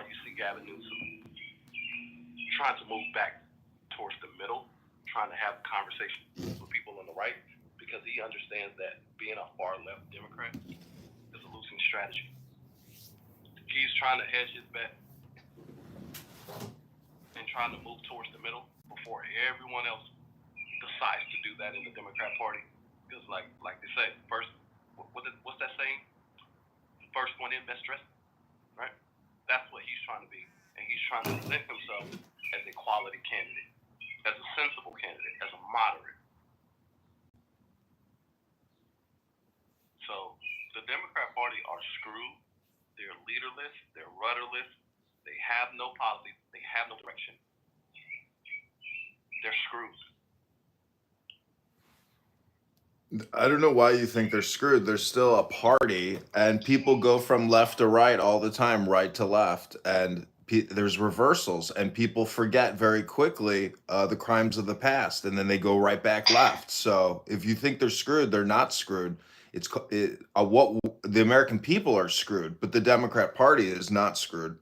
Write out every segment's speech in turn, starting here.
you see Gavin Newsom trying to move back towards the middle, trying to have conversations with people on the right, because he understands that being a far left Democrat is a losing strategy. He's trying to hedge his bet and trying to move towards the middle before everyone else decides to do that in the Democrat Party. Because like they say, first, what's that saying? First one in, best dressed, right? That's what he's trying to be. And he's trying to present himself as a quality candidate, as a sensible candidate, as a moderate. So the Democrat Party are screwed. They're leaderless. They're rudderless. They have no policy. They have no direction. They're screwed. I don't know why you think they're screwed. They're still a party, and people go from left to right all the time, right to left, and there's reversals, and people forget very quickly the crimes of the past, and then they go right back left. So if you think they're screwed, they're not screwed. What the American people are screwed, but the Democrat Party is not screwed.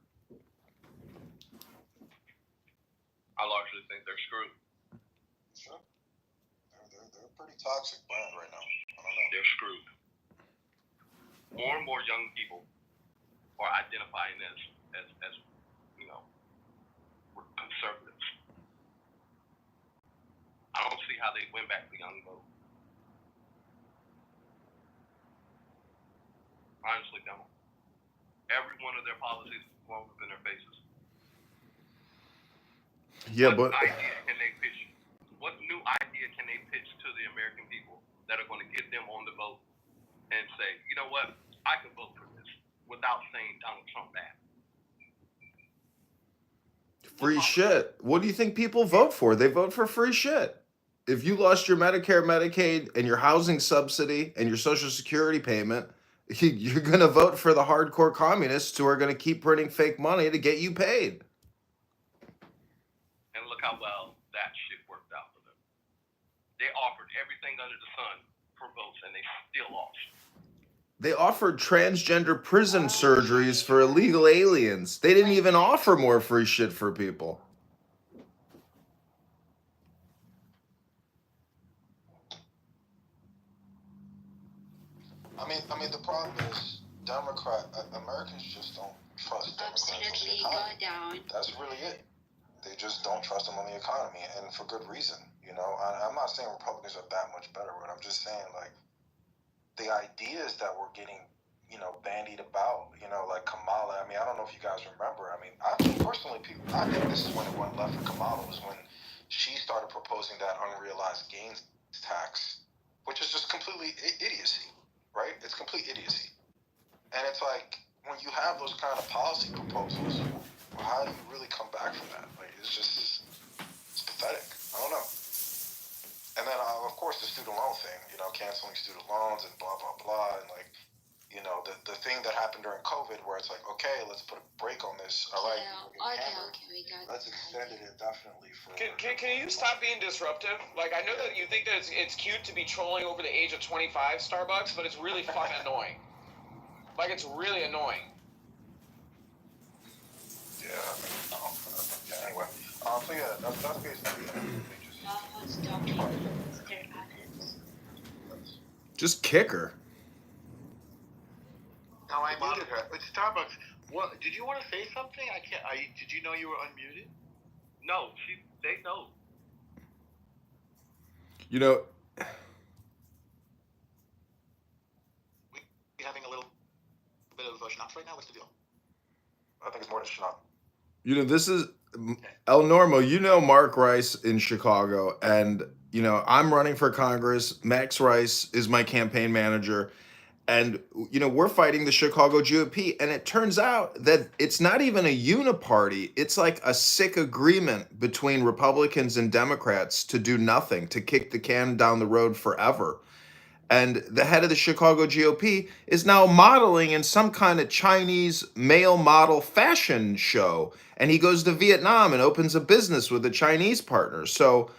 I largely think they're screwed. Sure. They're a pretty toxic brand right now. I don't know. They're screwed. More and more young people are identifying as conservatives. I don't see how they win back the young vote. Honestly, don't. Every one of their policies is blown up in their faces. Yeah, What but idea can they pitch? What new idea can they pitch to the American people that are going to get them on the vote and say, you know what, I can vote for this without saying Donald Trump bad? free shit. What do you think people vote for? They vote for free shit. If you lost your Medicare, Medicaid, and your housing subsidy and your Social Security payment, you're going to vote for the hardcore communists who are going to keep printing fake money to get you paid. And look how well that shit worked out for them. They offered everything under the sun for votes, and they still lost. They offered transgender prison surgeries for illegal aliens. They didn't even offer more free shit for people. I mean, the problem is Americans just don't trust Democrats on the Absolutely economy. go down. That's really it. They just don't trust them on the economy, and for good reason. You know, I'm not saying Republicans are that much better, but I'm just saying, like, the ideas that we're getting, bandied about, like Kamala. I mean, I don't know if you guys remember. I mean, I think this is when it went left for Kamala, was when she started proposing that unrealized gains tax, which is just completely idiocy, right? It's complete idiocy. And it's like, when you have those kind of policy proposals, how do you really come back from that? Like, it's pathetic. I don't know. And then, of course, the student loan thing, canceling student loans and blah, blah, blah. And, like, the thing that happened during COVID where it's like, okay, let's put a break on this. All right. Okay, we got Let's extend it indefinitely for... Can you stop being disruptive? Like, I know that you think that it's cute to be trolling over the age of 25, Starbucks, but it's really fucking annoying. Like, it's really annoying. Yeah. Anyway. So, yeah, that's basically it. Just kick her. No, I muted her. But Starbucks, what? Did you want to say something? I can't. Did you know you were unmuted? No, they know. We having a little bit of schnapps right now. What's the deal? I think it's more than schnapp. This is El Normo. Mark Rice in Chicago, and I'm running for Congress. Max Rice is my campaign manager. And, we're fighting the Chicago GOP. And it turns out that it's not even a uniparty. It's like a sick agreement between Republicans and Democrats to do nothing, to kick the can down the road forever. And the head of the Chicago GOP is now modeling in some kind of Chinese male model fashion show. And he goes to Vietnam and opens a business with a Chinese partner. So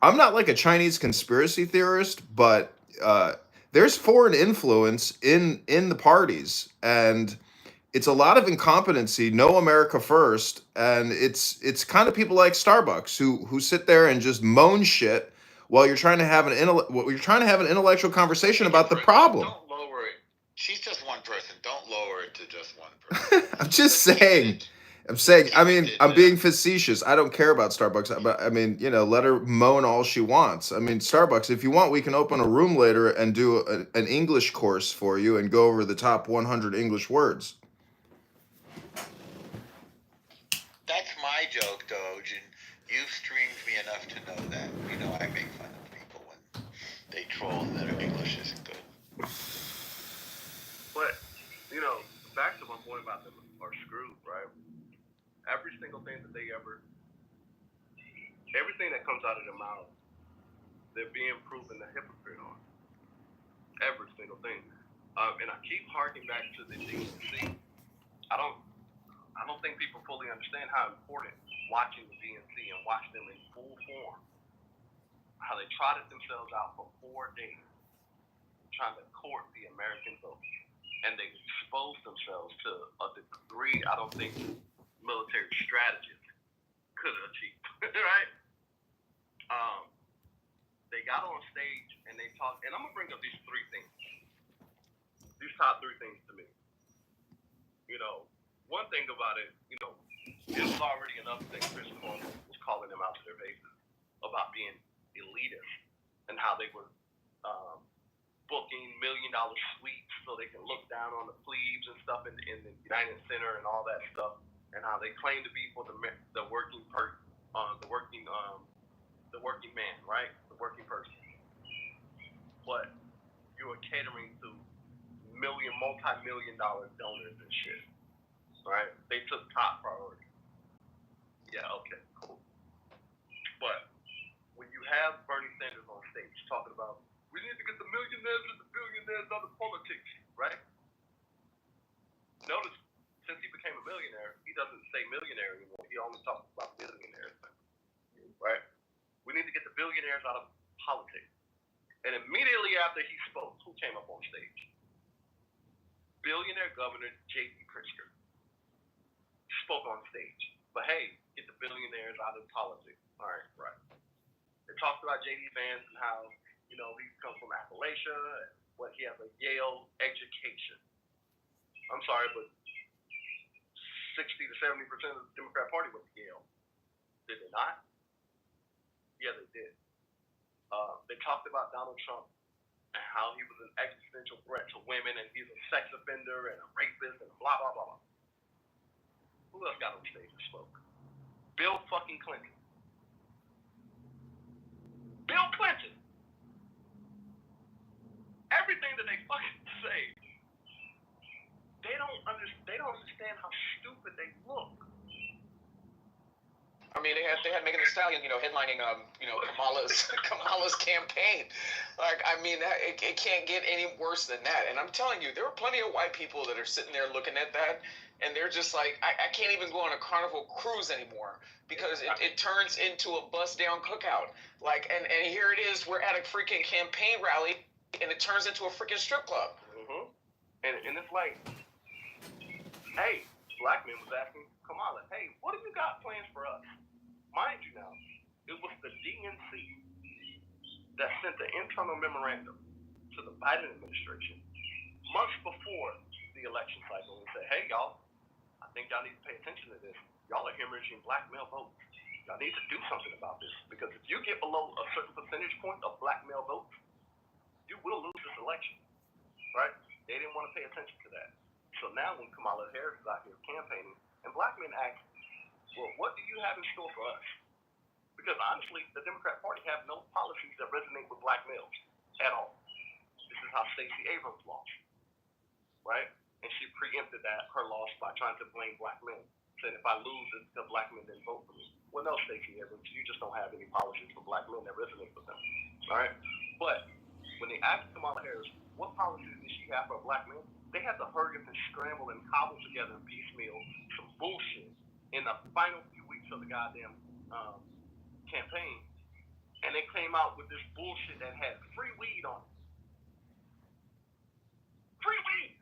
I'm not like a Chinese conspiracy theorist, but there's foreign influence in the parties, and it's a lot of incompetency, no America first, and it's kind of people like Starbucks who sit there and just moan shit while you're trying to have an intellectual conversation about the problem. Don't lower it. She's just one person. Don't lower it to just one person. I'm just saying. I mean, I'm being facetious. I don't care about Starbucks, but I mean, let her moan all she wants. I mean, Starbucks, if you want, we can open a room later and do an English course for you and go over the top 100 English words. That's my joke, Doge, and you've streamed me enough to know that. You know I make fun of people when they troll and their English isn't good. But, back to my point about them are screwed, right? Every single thing that everything that comes out of their mouth, they're being proven a hypocrite on. Every single thing. And I keep harking back to the DNC. I don't think people fully understand how important watching the DNC and watch them in full form, how they trotted themselves out for 4 days trying to court the American vote. And they exposed themselves to a degree I don't think military strategists could have achieved, right? They got on stage and they talked, and I'm going to bring up these top 3 things to me. One thing about it, it was already enough that Chris Cornell was calling them out to their faces about being elitist and how they were booking $1 million suites so they can look down on the plebes and stuff in the United Center and all that stuff, and how they claim to be for the working man, right? The working person. But you are catering to multi-million dollar donors and shit, right? They took top priority. Yeah, okay, cool. But when you have Bernie Sanders on stage talking about we need to get the millionaires and the billionaires out of politics, right? Notice, since he became a millionaire, he doesn't say millionaire anymore. He only talks about billionaires, right? We need to get the billionaires out of politics. And immediately after he spoke, who came up on stage? Billionaire Governor J.B. Pritzker spoke on stage. But hey, get the billionaires out of politics. All right, right. They talked about J.D. Vance and how he comes from Appalachia, and he has a Yale education. I'm sorry, but 60 to 70% of the Democrat Party went to Yale. Did they not? Yeah, they did. They talked about Donald Trump and how he was an existential threat to women, and he's a sex offender and a rapist and blah, blah, blah. Who else got on stage and spoke? Bill fucking Clinton. Bill Clinton. Everything that they fucking say, they don't understand how stupid they look. I mean, they had Megan Thee Stallion, headlining, Kamala's campaign. Like, I mean, it can't get any worse than that. And I'm telling you, there are plenty of white people that are sitting there looking at that, and they're just like, I can't even go on a Carnival cruise anymore because it turns into a bust-down cookout. Like, and here it is, we're at a freaking campaign rally, and it turns into a freaking strip club. Mm-hmm. And it's like, hey, Blackman was asking Kamala, hey, what have you got plans for us? Mind you now, it was the DNC that sent the internal memorandum to the Biden administration months before the election cycle and said, hey, y'all, I think y'all need to pay attention to this. Y'all are hemorrhaging black male votes. Y'all need to do something about this, because if you get below a certain percentage point of black male votes, you will lose this election, right? They didn't want to pay attention to that. So now when Kamala Harris is out here campaigning, and black men ask, well, what do you have in store for us? Because honestly, the Democrat Party have no policies that resonate with black males at all. This is how Stacey Abrams lost, right? And she preempted her loss by trying to blame black men, saying if I lose, it's because black men didn't vote for me. Well, no, Stacey Abrams, you just don't have any policies for black men that resonate with them, all right? But when they asked Kamala Harris, what policies did she have for black men? They had to hurry up and scramble and cobble together and piecemeal some bullshit in the final few weeks of the goddamn campaign, and they came out with this bullshit that had free weed on it. Free weed!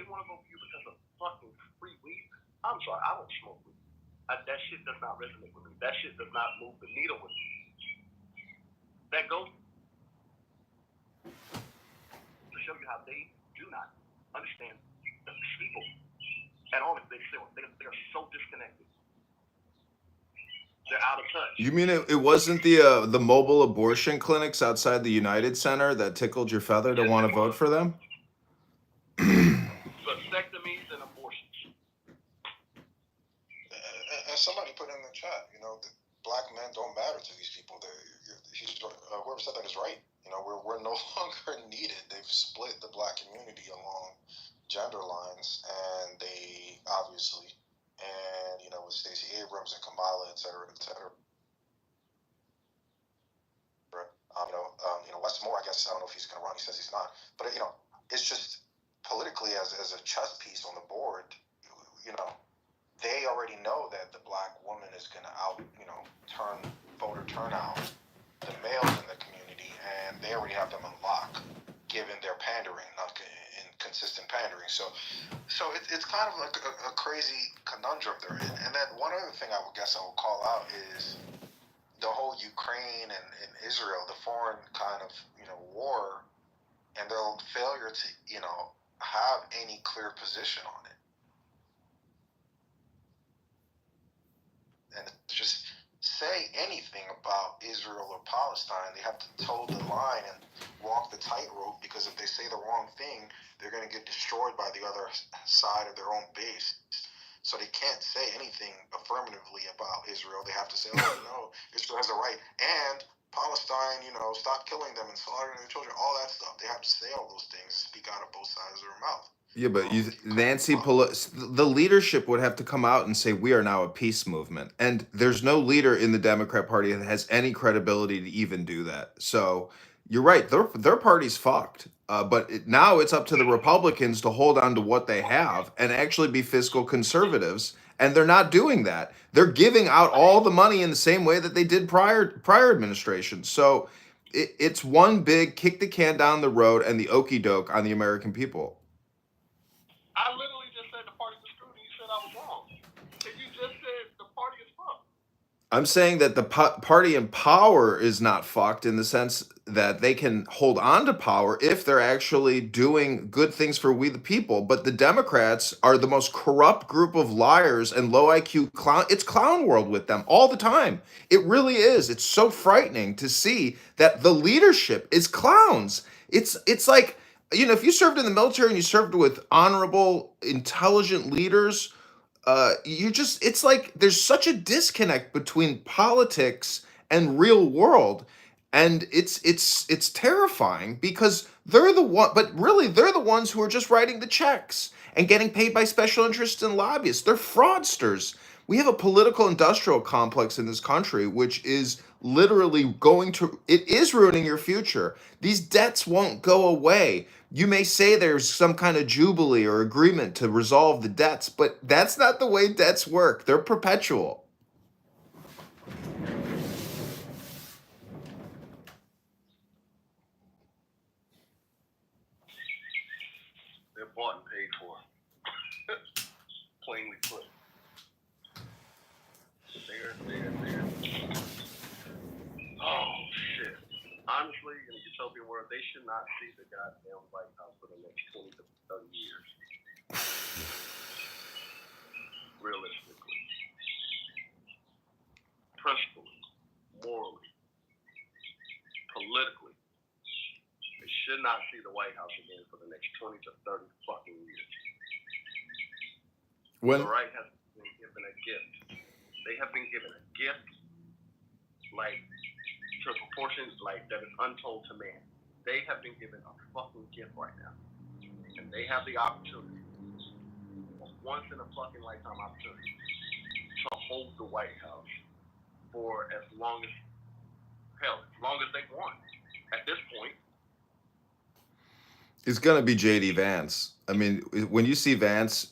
they want to vote for you because of fucking free weed. I'm sorry, I don't smoke weed. That shit does not resonate with me. That shit does not move the needle with me. That goes to show you how they do not understand the people at all. They are so disconnected. They're out of touch. You mean it wasn't the mobile abortion clinics outside the United Center that tickled your feather to Yes, want it to vote was. for them? Vasectomies and abortions. And somebody put in the chat, that black men don't matter to these people. Whoever said that is right. We're no longer needed. They've split the black community along gender lines, and they obviously, and with Stacey Abrams and Kamala, et cetera, et cetera. Wes Moore, I guess, I don't know if he's going to run. He says he's not, but it's just politically as a chess piece on the board. They already know that the black woman is going to turn voter turnout, the males in the community, and they already have them on lock, given their pandering, not inconsistent pandering. So it's kind of like a crazy conundrum they're in. And then one other thing I would call out is the whole Ukraine and Israel, the foreign kind of war, and their failure to have any clear position on it. And just say anything about Israel or Palestine, they have to toe the line and walk the tightrope, because if they say the wrong thing, they're going to get destroyed by the other side of their own base. So they can't say anything affirmatively about Israel. They have to say, oh, no, Israel has a right. And Palestine, stop killing them and slaughtering their children, all that stuff. They have to say all those things and speak out of both sides of their mouth. Yeah, but Nancy Pelosi, the leadership would have to come out and say, we are now a peace movement. And there's no leader in the Democrat Party that has any credibility to even do that. So you're right, their party's fucked. But now it's up to the Republicans to hold on to what they have and actually be fiscal conservatives. And they're not doing that. They're giving out all the money in the same way that they did prior administrations. So it's one big kick the can down the road and the okey doke on the American people. I literally just said the party was screwed, and you said I was wrong. And you just said the party is fucked. I'm saying that the party in power is not fucked in the sense that they can hold on to power if they're actually doing good things for we the people. But the Democrats are the most corrupt group of liars and low IQ clown. It's clown world with them all the time. It really is. It's so frightening to see that the leadership is clowns. It's like, if you served in the military and you served with honorable, intelligent leaders, it's like there's such a disconnect between politics and real world, and it's terrifying because they're the one, but really they're the ones who are just writing the checks and getting paid by special interests and lobbyists. They're fraudsters. We have a political industrial complex in this country which is literally it is ruining your future. These debts won't go away. You may say there's some kind of jubilee or agreement to resolve the debts, but that's not the way debts work. They're perpetual. They're bought and paid for. Plainly put. There. Oh, shit. Honestly, in a utopian world, they should not see the goddamn White House for the next 20 to 30 years. Realistically. Principally. Morally. Politically. They should not see the White House again for the next 20 to 30 fucking years. The right has been given a gift. They have been given a gift, to proportions that is untold to man. They have been given a fucking gift right now. And they have the opportunity, a once in a fucking lifetime opportunity, to hold the White House for as long as they want. At this point, It's going to be JD Vance. I mean, when you see Vance,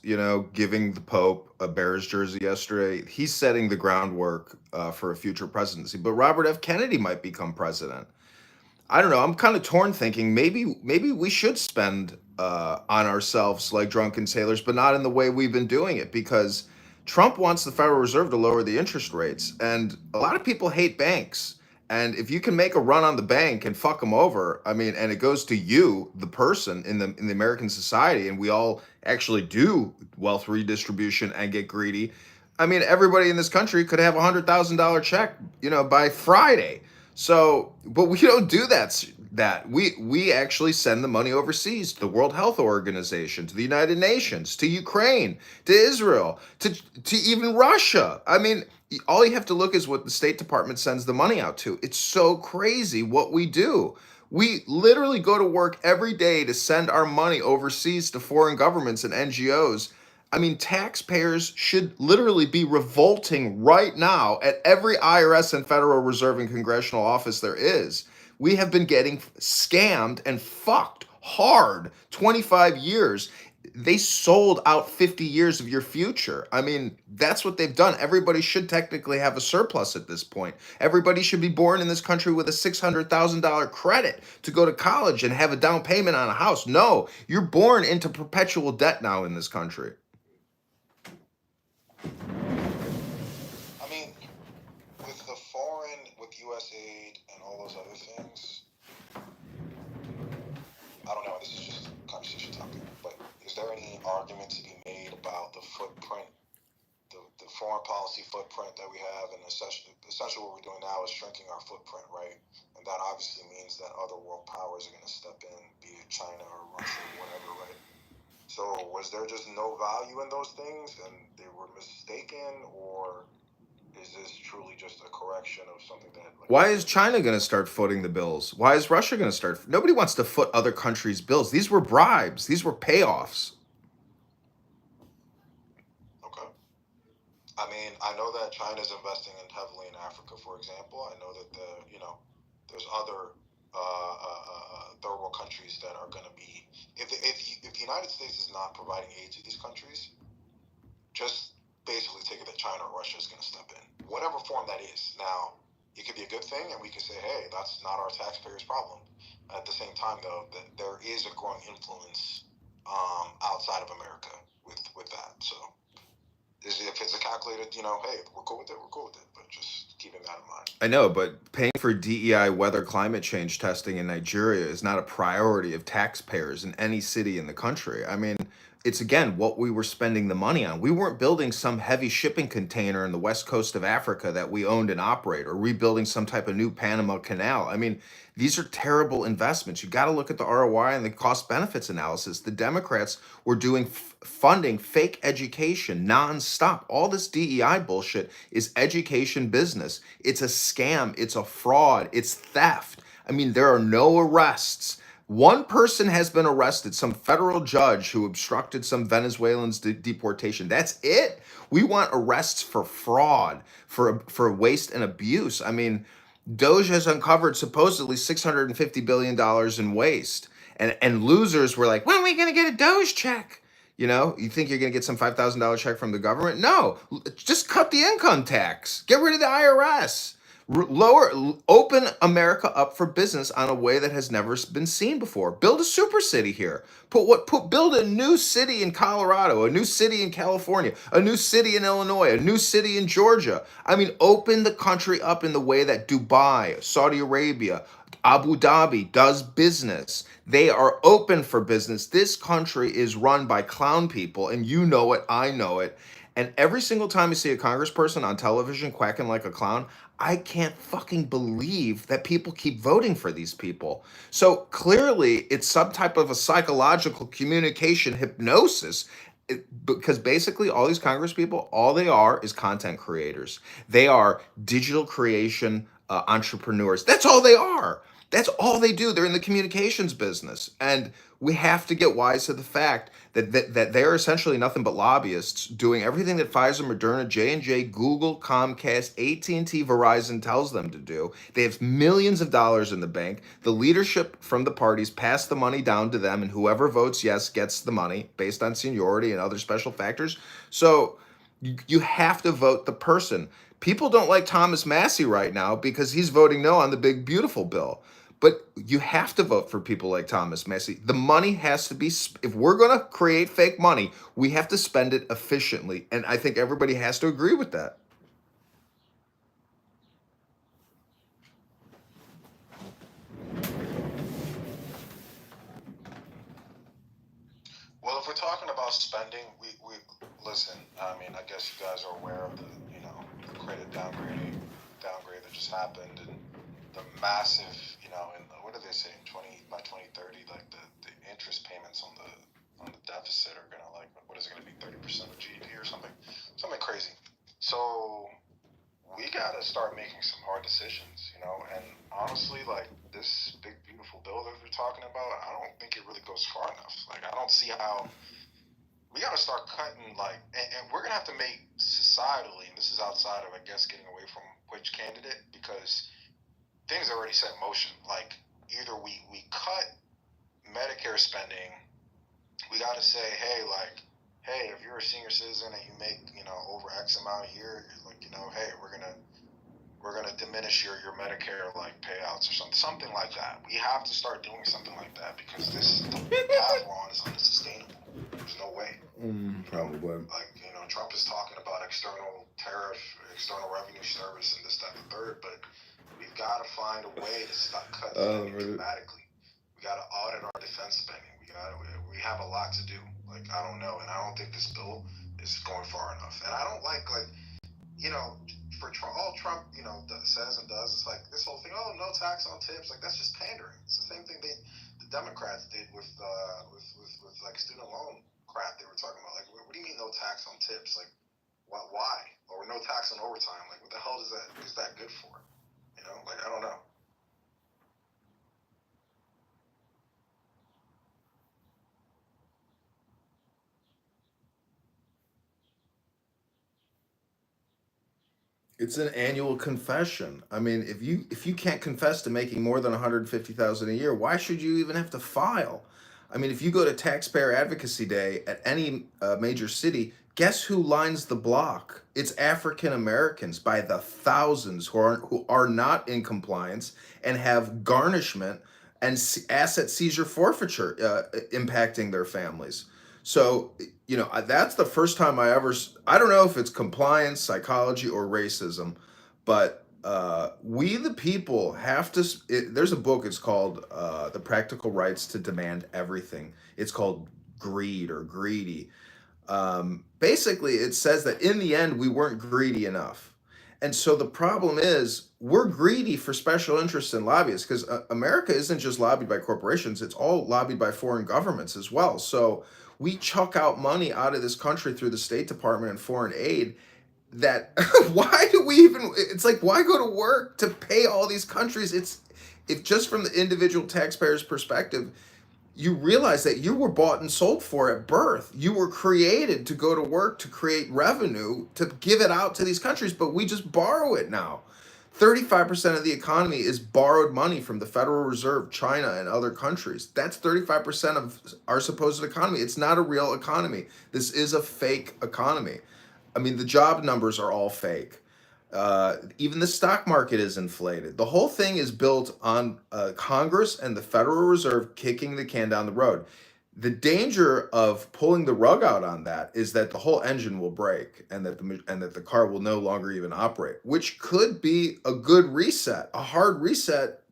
giving the Pope a Bears jersey yesterday, he's setting the groundwork for a future presidency. But Robert F. Kennedy might become president. I don't know. I'm kind of torn, thinking maybe we should spend on ourselves like drunken sailors, but not in the way we've been doing it, because Trump wants the Federal Reserve to lower the interest rates, and a lot of people hate banks. And if you can make a run on the bank and fuck them over, I mean, and it goes to you, the person in the American society, and we all actually do wealth redistribution and get greedy. I mean, everybody in this country could have $100,000 check, by Friday. So, but we don't do that. We actually send the money overseas to the World Health Organization, to the United Nations, to Ukraine, to Israel, to even Russia. I mean, all you have to look is what the State Department sends the money out to. It's so crazy what we do. We literally go to work every day to send our money overseas to foreign governments and NGOs. I mean, taxpayers should literally be revolting right now at every IRS and Federal Reserve and congressional office there is. We have been getting scammed and fucked hard 25 years. They sold out 50 years of your future. I mean, that's what they've done. Everybody should technically have a surplus at this point. Everybody should be born in this country with a $600,000 credit to go to college and have a down payment on a house. No, you're born into perpetual debt now in this country. I mean, with U.S. aid and all those other things, I don't know, this is just a conversation topic, but is there any argument to be made about the footprint, the foreign policy footprint that we have, and essentially what we're doing now is shrinking our footprint, right? And that obviously means that other world powers are going to step in, be it China or Russia or whatever, right? So was there just no value in those things and they were mistaken, or is this truly just a correction of something that... Why is China going to start footing the bills? Why is Russia going to start? Nobody wants to foot other countries' bills. These were bribes. These were payoffs. Okay. I mean, I know that China's investing heavily in Africa, for example. I know that there's other third world countries that are going to be... If the United States is not providing aid to these countries, just basically take it that China or Russia is going to step in, whatever form that is. Now, it could be a good thing, and we can say, hey, that's not our taxpayers' problem. At the same time, though, that there is a growing influence outside of America with that. So, if it's a calculated, hey, we're cool with it, but just keeping that in mind. I know, but paying for DEI weather climate change testing in Nigeria is not a priority of taxpayers in any city in the country. I mean, it's again what we were spending the money on. We weren't building some heavy shipping container in the west coast of Africa that we owned and operate, or rebuilding some type of new Panama Canal. I mean, these are terrible investments. You got to look at the ROI and the cost benefits analysis. The Democrats were doing funding fake education nonstop. All this DEI bullshit is education business. It's a scam. It's a fraud. It's theft. I mean, there are no arrests. One person has been arrested, some federal judge who obstructed some Venezuelans' deportation. That's it. We want arrests for fraud, for waste and abuse. I mean, Doge has uncovered supposedly $650 billion in waste. And losers were like, when are we going to get a Doge check? You think you're going to get some $5,000 check from the government? No, just cut the income tax. Get rid of the IRS. Open America up for business on a way that has never been seen before. Build a super city here. Build a new city in Colorado, a new city in California, a new city in Illinois, a new city in Georgia. I mean, open the country up in the way that Dubai, Saudi Arabia, Abu Dhabi does business. They are open for business. This country is run by clown people, and you know it, I know it. And every single time you see a congressperson on television quacking like a clown, I can't fucking believe that people keep voting for these people. So clearly it's some type of a psychological communication hypnosis, because basically all these congress people, all they are is content creators. They are digital creation entrepreneurs. That's all they are. That's all they do. They're in the communications business. And we have to get wise to the fact that they're essentially nothing but lobbyists doing everything that Pfizer, Moderna, J&J, Google, Comcast, AT&T, Verizon tells them to do. They have millions of dollars in the bank. The leadership from the parties pass the money down to them, and whoever votes yes gets the money based on seniority and other special factors. So you have to vote the person. People don't like Thomas Massey right now because he's voting no on the big beautiful bill. But you have to vote for people like Thomas Massey. The money has to be, if we're going to create fake money, we have to spend it efficiently. And I think everybody has to agree with that. Well, if we're talking about spending, we listen. I mean, I guess you guys are aware of the the credit downgrade that just happened, and the massive and what do they say in 2030, like the interest payments on the deficit are gonna, like, what is it gonna be, 30% of GDP or something crazy. So we gotta start making some hard decisions, and honestly, like, this big beautiful bill that we're talking about, I don't think it really goes far enough. Like, I don't see how. We got to start cutting, like, and we're going to have to make societally, and this is outside of, I guess, getting away from which candidate, because things are already set in motion. Like, either we cut Medicare spending, we got to say, hey, if you're a senior citizen and you make, over X amount a year, like, hey, we're going to diminish your Medicare, like, payouts or something like that. We have to start doing something like that, because the path we're on is unsustainable. There's no way. Probably. Like, Trump is talking about external tariff, external revenue service, and this, that, and the third, but we've got to find a way to stop cutting spending dramatically. We got to audit our defense spending. We have a lot to do. Like, I don't know, and I don't think this bill is going far enough. And I don't like for Trump, all Trump, says and does, it's like this whole thing, oh, no tax on tips. Like, that's just pandering. It's the same thing the Democrats did with like student loan crap they were talking about. Like, what do you mean no tax on tips? Like, why? Or no tax on overtime? Like, what the hell is that good for? Like, I don't know. It's an annual confession. I mean, if you can't confess to making more than 150,000 a year, why should you even have to file? I mean, if you go to Taxpayer Advocacy Day at any major city, guess who lines the block? It's African Americans by the thousands who are not in compliance and have garnishment and asset seizure forfeiture impacting their families. So, that's the first time I don't know if it's compliance, psychology, or racism, but we, the people, have to. There's a book, it's called The Practical Rights to Demand Everything. It's called Greed or Greedy. Basically, it says that in the end, we weren't greedy enough. And so the problem is we're greedy for special interests and lobbyists, because America isn't just lobbied by corporations, it's all lobbied by foreign governments as well. So we chuck out money out of this country through the State Department and foreign aid that why do we even, it's like, why go to work to pay all these countries? If just from the individual taxpayer's perspective, you realize that you were bought and sold for at birth. You were created to go to work to create revenue, to give it out to these countries, but we just borrow it now. 35% of the economy is borrowed money from the Federal Reserve, China, and other countries. That's 35% of our supposed economy. It's not a real economy. This is a fake economy. I mean, the job numbers are all fake. Even the stock market is inflated. The whole thing is built on Congress and the Federal Reserve kicking the can down the road. The danger of pulling the rug out on that is that the whole engine will break and that the car will no longer even operate, which could be a good reset, a hard reset.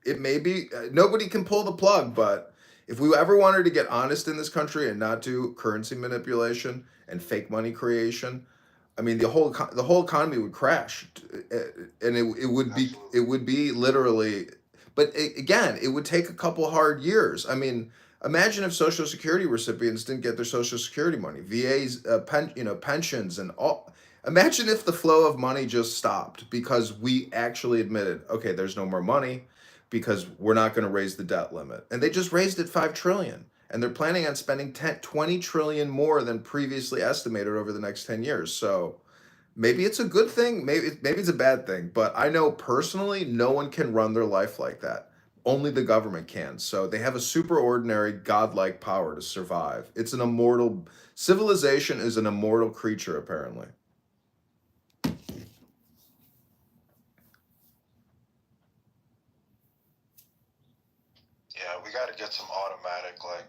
It may be, nobody can pull the plug, but if we ever wanted to get honest in this country and not do currency manipulation and fake money creation, I mean, the whole economy would crash, and it would be literally. But again, it would take a couple hard years. I mean, imagine if Social Security recipients didn't get their Social Security money, VA's pensions, and all. Imagine if the flow of money just stopped because we actually admitted, okay, there's no more money because we're not going to raise the debt limit, and they just raised it 5 trillion. And they're planning on spending 20 trillion more than previously estimated over the next 10 years. So maybe it's a good thing, maybe it's a bad thing, but I know personally no one can run their life like that. Only the government can. So they have a superordinary godlike power to survive. It's an immortal civilization is an immortal creature apparently. get some automatic, like,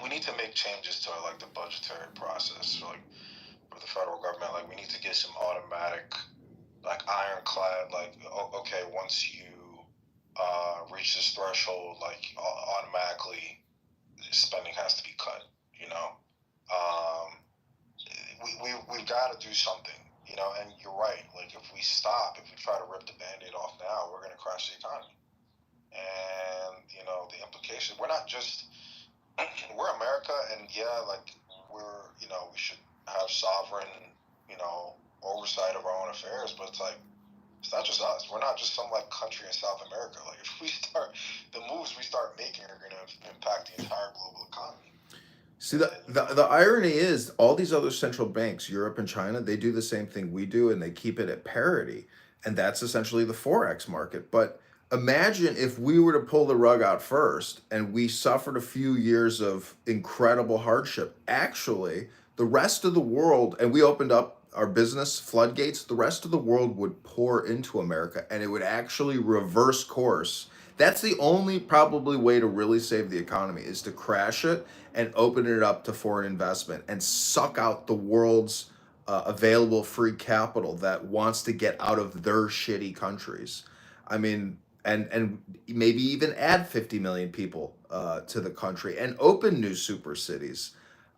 we need to make changes to like the budgetary process, like for the federal government. Like we need to get some automatic, like ironclad, like okay, once you reach this threshold, like automatically spending has to be cut. You know, we've got to do something. You know, and you're right. Like if we try to rip the Band-Aid off now, we're going to crash the economy. And you know the implication. We're not just we're America, and yeah, like we should have sovereign, oversight of our own affairs. But it's like it's not just us. We're not just some like country in South America. Like if the moves we start making are going to impact the entire global economy. See, the irony is all these other central banks, Europe and China, they do the same thing we do, and they keep it at parity, and that's essentially the forex market. But imagine if we were to pull the rug out first and we suffered a few years of incredible hardship. Actually, the rest of the world, and we opened up our business floodgates, the rest of the world would pour into America and it would actually reverse course. That's the only probably way to really save the economy is to crash it and open it up to foreign investment and suck out the world's available free capital that wants to get out of their shitty countries. I mean, and maybe even add 50 million people to the country and open new super cities.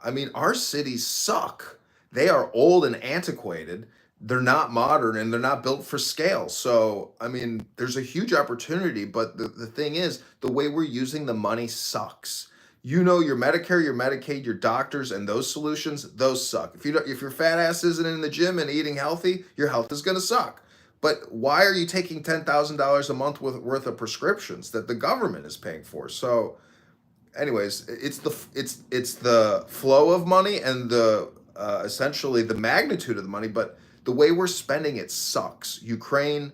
I mean, our cities suck. They are old and antiquated. They're not modern and they're not built for scale. So, I mean, there's a huge opportunity, but the thing is, the way we're using the money sucks. You know, your Medicare, your Medicaid, your doctors, and those solutions, those suck. If your fat ass isn't in the gym and eating healthy, your health is going to suck. But why are you taking $10,000 a month worth of prescriptions that the government is paying for? So, anyways, it's the flow of money and the essentially the magnitude of the money, but the way we're spending it sucks. Ukraine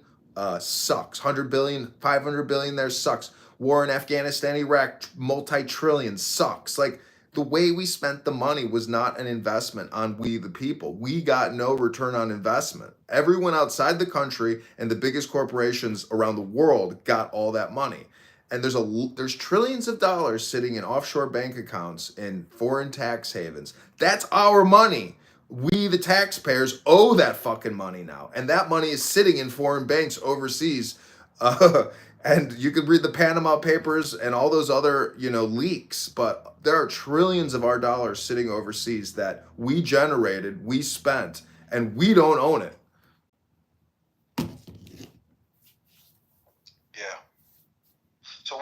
sucks. 100 billion, 500 billion there sucks. War in Afghanistan, Iraq, multi-trillion sucks. Like the way we spent the money was not an investment on we the people. We got no return on investment. Everyone outside the country and the biggest corporations around the world got all that money. And there's trillions of dollars sitting in offshore bank accounts in foreign tax havens. That's our money. We, the taxpayers, owe that fucking money now. And that money is sitting in foreign banks overseas. And you could read the Panama Papers and all those other, leaks. But there are trillions of our dollars sitting overseas that we generated, we spent, and we don't own it. Yeah. So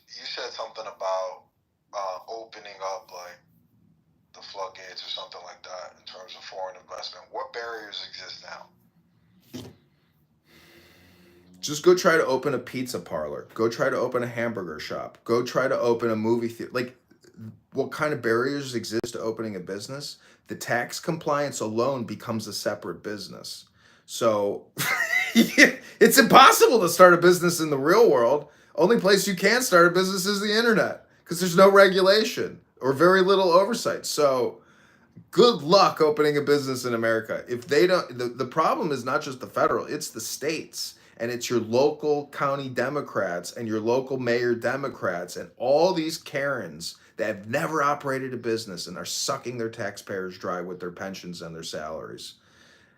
you said something about opening up like the floodgates or something like that in terms of foreign investment. What barriers exist now? Just go try to open a pizza parlor. Go try to open a hamburger shop. Go try to open a movie theater. Like, what kind of barriers exist to opening a business? The tax compliance alone becomes a separate business. So it's impossible to start a business in the real world. Only place you can start a business is the internet because there's no regulation or very little oversight. So good luck opening a business in America. If they don't, the problem is not just the federal, it's the states. And it's your local county Democrats and your local mayor Democrats and all these Karens that have never operated a business and are sucking their taxpayers dry with their pensions and their salaries.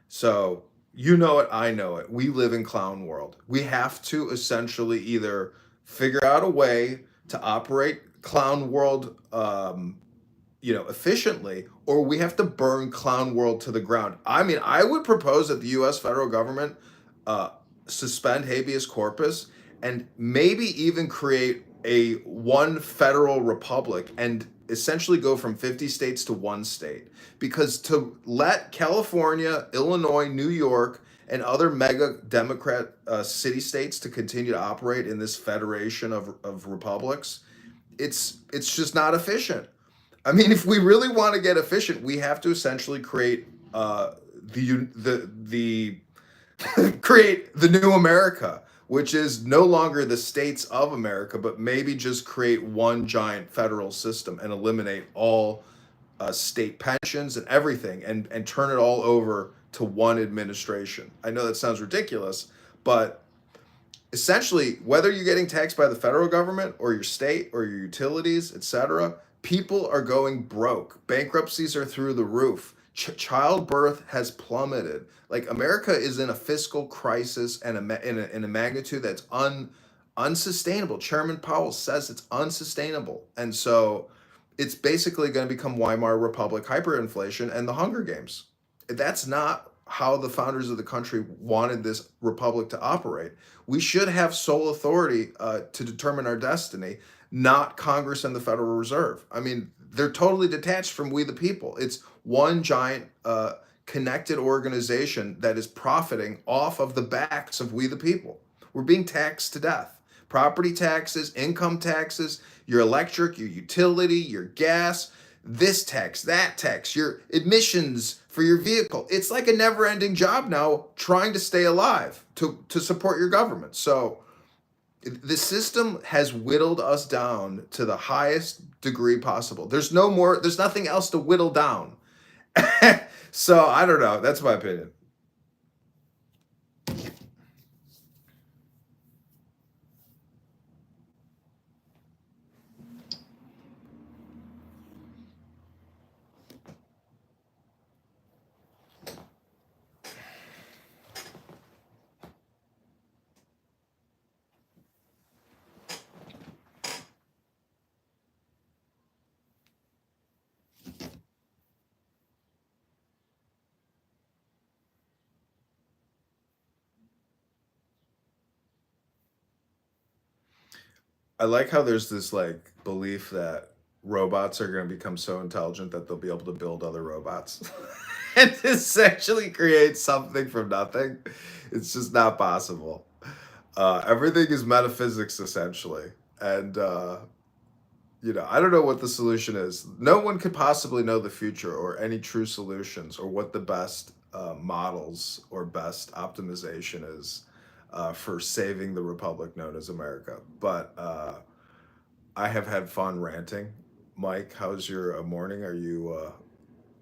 So, you know it, I know it. We live in clown world. We have to essentially either figure out a way to operate clown world efficiently, or we have to burn clown world to the ground. I mean, I would propose that the US federal government suspend habeas corpus and maybe even create a one federal republic and essentially go from 50 states to one state. Because to let California, Illinois, New York, and other mega Democrat city states to continue to operate in this federation of republics, it's just not efficient. I mean, if we really want to get efficient, we have to essentially create create the new America, which is no longer the states of America, but maybe just create one giant federal system and eliminate all state pensions and everything and turn it all over to one administration. I know that sounds ridiculous, but essentially, whether you're getting taxed by the federal government or your state or your utilities, etc., people are going broke. Bankruptcies are through the roof. Childbirth has plummeted. Like America is in a fiscal crisis and in a magnitude that's unsustainable. Chairman Powell says it's unsustainable, and so it's basically going to become Weimar Republic hyperinflation and the Hunger Games. That's not how the founders of the country wanted this republic to operate. We should have sole authority to determine our destiny, not Congress and the Federal Reserve. I mean, they're totally detached from we the people. It's one giant connected organization that is profiting off of the backs of we the people. We're being taxed to death. Property taxes, income taxes, your electric, your utility, your gas, this tax, that tax, your admissions for your vehicle. It's like a never-ending job now trying to stay alive to support your government. So the system has whittled us down to the highest degree possible. There's nothing else to whittle down. So I don't know. That's my opinion. I like how there's this like belief that robots are going to become so intelligent that they'll be able to build other robots and essentially create something from nothing. It's just not possible. Everything is metaphysics essentially, and I don't know what the solution is. No one could possibly know the future or any true solutions or what the best models or best optimization is for saving the republic known as America. But I have had fun ranting. Mike, how's your morning?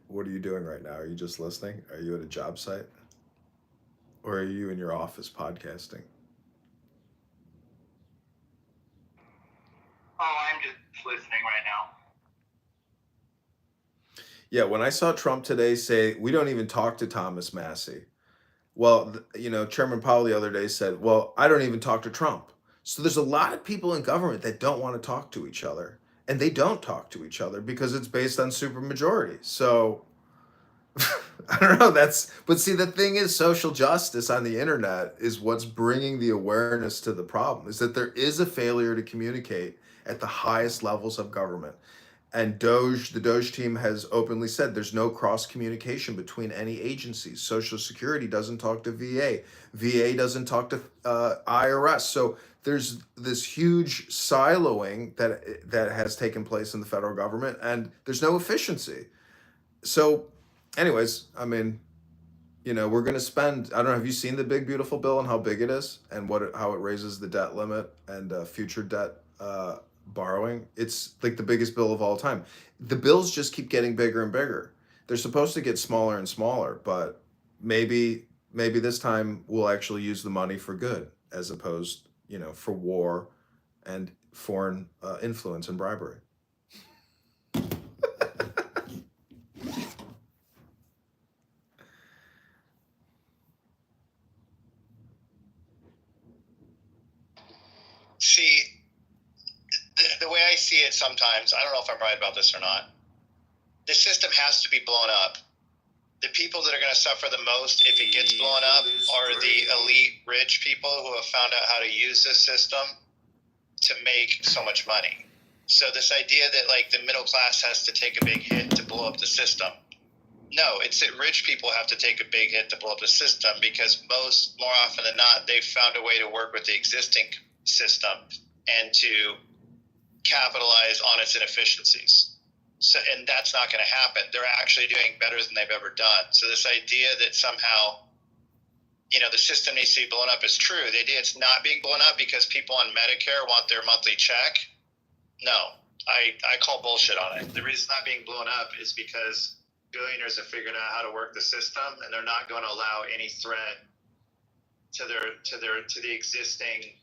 What are you doing right now? Are you just listening? Are you at a job site? Or are you in your office podcasting? Oh, I'm just listening right now. Yeah, when I saw Trump today say, we don't even talk to Thomas Massey. Well, Chairman Powell the other day said, well, I don't even talk to Trump. So there's a lot of people in government that don't want to talk to each other. And they don't talk to each other because it's based on supermajority. So I don't know. But see, the thing is, social justice on the internet is what's bringing the awareness to the problem, is that there is a failure to communicate at the highest levels of government. And the Doge team has openly said there's no cross communication between any agencies. Social Security doesn't talk to VA. VA doesn't talk to IRS. So there's this huge siloing that has taken place in the federal government, and there's no efficiency. So, anyways, I mean, we're going to spend. I don't know. Have you seen the big beautiful bill and how big it is, and how it raises the debt limit and future debt borrowing? It's like the biggest bill of all time. The bills just keep getting bigger and bigger. They're supposed to get smaller and smaller, but maybe this time we'll actually use the money for good as opposed, for war and foreign influence and bribery. See, the way I see it sometimes, I don't know if I'm right about this or not. The system has to be blown up. The people that are going to suffer the most if it gets blown up are the elite rich people who have found out how to use this system to make so much money. So this idea that like the middle class has to take a big hit to blow up the system. No, it's that rich people have to take a big hit to blow up the system because more often than not, they've found a way to work with the existing system and to capitalize on its inefficiencies. So, and that's not going to happen. They're actually doing better than they've ever done. So this idea that somehow, the system needs to be blown up is true. The idea it's not being blown up because people on Medicare want their monthly check. No, I call bullshit on it. The reason it's not being blown up is because billionaires have figured out how to work the system, and they're not going to allow any threat to the existing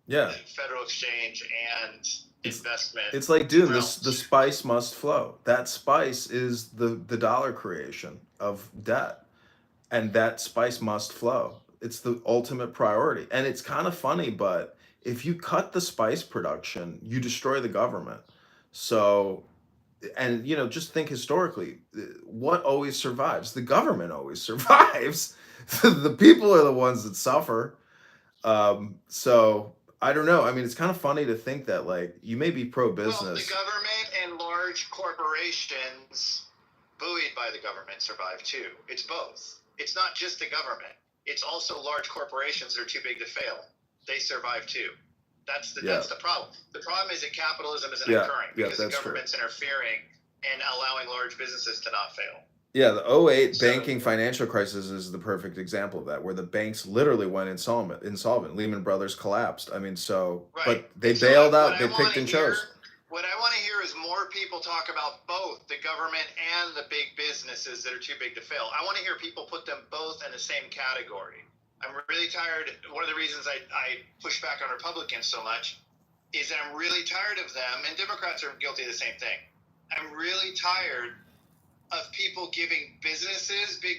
Yeah. Federal exchange and investment. It's like, dude, realms. the spice must flow. That spice is the dollar creation of debt, and that spice must flow. It's the ultimate priority. And it's kind of funny, but if you cut the spice production, you destroy the government. So, and just think historically, what always survives? The government always survives. The people are the ones that suffer. So I don't know. I mean, it's kind of funny to think that, like, you may be Well, the pro-business. government and large corporations, buoyed by the government, survive too. It's both. It's not just the government. It's also large corporations that are too big to fail. They survive too. That's the problem. The problem is that capitalism isn't occurring because the that's true. government's interfering and allowing large businesses to not fail. Yeah, the 08 So- banking financial crisis is the perfect example of that, where the banks literally went insolvent. Lehman Brothers collapsed. I mean, Right. but they And so bailed what out. I They wanna picked and hear- chose. What I want to hear is more people talk about both the government and the big businesses that are too big to fail. I want to hear people put them both in the same category. I'm really tired. One of the reasons I push back on Republicans so much is that I'm really tired of them, and Democrats are guilty of the same thing. I'm really tired of people giving big